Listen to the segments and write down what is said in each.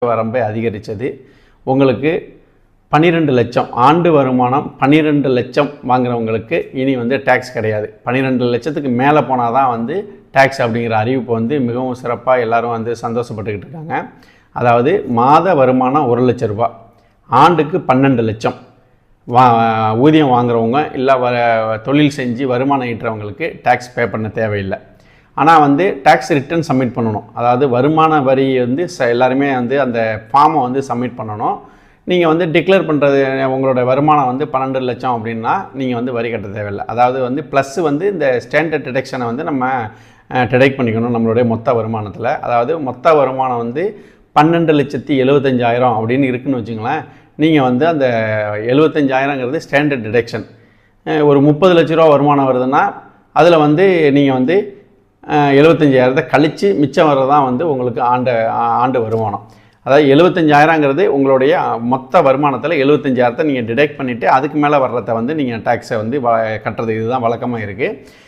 வரம்பை அதிகரித்தது. உங்களுக்கு 12 லட்சம் ஆண்டு வருமானம் 12 லட்சம் வாங்குறவங்களுக்கு இனி வந்து டேக்ஸ் கிடையாது. 12 லட்சத்துக்கு மேலே போனால் தான் வந்து டேக்ஸ் அப்படிங்கிற அறிவிப்பு வந்து மிகவும் சிறப்பாக எல்லோரும் வந்து சந்தோஷப்பட்டுக்கிட்டு இருக்காங்க. அதாவது மாத வருமானம் 1 லட்ச ரூபா, ஆண்டுக்கு 12 லட்சம் ஊதியம் வாங்குறவங்க இல்லை தொழில் செஞ்சு வருமானம் ஈட்டுறவங்களுக்கு டேக்ஸ் பே பண்ண தேவையில்லை. ஆனால் வந்து டேக்ஸ் ரிட்டர்ன் சப்மிட் பண்ணணும். அதாவது வருமான வரி வந்து எல்லாருமே வந்து அந்த ஃபார்மை வந்து சப்மிட் பண்ணணும். நீங்கள் வந்து டிக்ளேர் பண்ணுறது உங்களோட வருமானம் வந்து 12 லட்சம் அப்படின்னா நீங்கள் வந்து வரி கட்ட தேவையில்லை. அதாவது வந்து ப்ளஸ் வந்து இந்த ஸ்டாண்டர்ட் டிடக்ஷனை வந்து நம்ம டிடெக்ட் பண்ணிக்கணும் நம்மளுடைய மொத்த வருமானத்தில். அதாவது மொத்த வருமானம் வந்து 12,75,000 அப்படின்னு இருக்குதுன்னு வச்சுங்களேன். நீங்கள் வந்து அந்த 75,000ங்கிறது ஸ்டாண்டர்ட் டிடக்ஷன். ஒரு 30 லட்ச ரூபா வருமானம் வருதுன்னா அதில் வந்து நீங்கள் வந்து 75,000 கழித்து மிச்சம் வர்றதான் வந்து உங்களுக்கு ஆண்டு வருமானம். அதாவது 75,000ங்கிறது உங்களுடைய மொத்த வருமானத்தில் 75,000 நீங்கள் டிடெக்ட் பண்ணிவிட்டு அதுக்கு மேலே வர்றதை வந்து நீங்கள் டேக்ஸை வந்து கட்டுறது இதுதான் வழக்கமாக இருக்குது.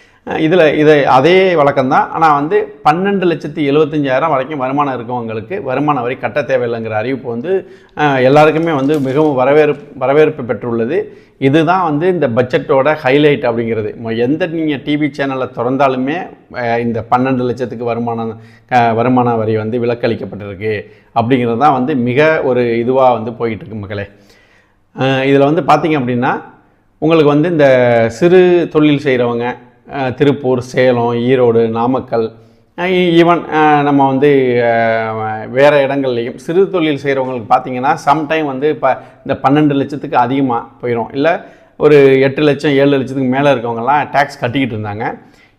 இதை அதே வழக்கம்தான். ஆனால் வந்து 12,75,000 வரைக்கும் வருமானம் இருக்கவங்களுக்கு வருமான வரி கட்ட தேவையில்லைங்கிற அறிவிப்பு வந்து எல்லாருக்குமே வந்து மிகவும் வரவேற்பு பெற்றுள்ளது. இதுதான் வந்து இந்த பட்ஜெட்டோட ஹைலைட் அப்படிங்கிறது. எந்த நீங்கள் டிவி சேனலில் திறந்தாலுமே இந்த 12 லட்சத்துக்கு வருமான வரி வந்து விலக்களிக்கப்பட்டிருக்கு அப்படிங்கிறது தான் வந்து மிக ஒரு இதுவாக வந்து போயிட்டுருக்கு மக்களே. இதில் வந்து பார்த்திங்க அப்படின்னா உங்களுக்கு வந்து இந்த சிறு தொழில் செய்கிறவங்க திருப்பூர், சேலம், ஈரோடு, நாமக்கல், ஈவன் நம்ம வந்து வேறு இடங்கள்லையும் சிறு தொழில் செய்கிறவங்களுக்கு பார்த்திங்கன்னா சம்டைம் வந்து இப்போ இந்த 12 லட்சத்துக்கு அதிகமாக போயிடும். இல்லை ஒரு 8 லட்சம் 7 லட்சத்துக்கு மேலே இருக்கவங்கலாம் டேக்ஸ் கட்டிக்கிட்டு இருந்தாங்க.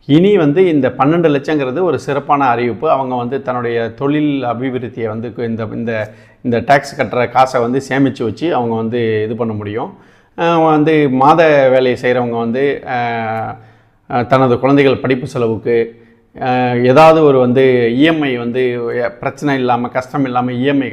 இனி வந்து இந்த 12 லட்சங்கிறது ஒரு சிறப்பான அறிவிப்பு. அவங்க வந்து தன்னுடைய தொழில் அபிவிருத்தியை வந்து இந்த இந்த டேக்ஸ் கட்டுற காசை வந்து சேமித்து வச்சு அவங்க வந்து இது பண்ண முடியும். வந்து மாத வேலையை செய்கிறவங்க வந்து தனது குழந்தைகள் படிப்பு செலவுக்கு ஏதாவது ஒரு வந்து இஎம்ஐ வந்து பிரச்சனை இல்லாமல் கஷ்டம் இல்லாமல் இஎம்ஐ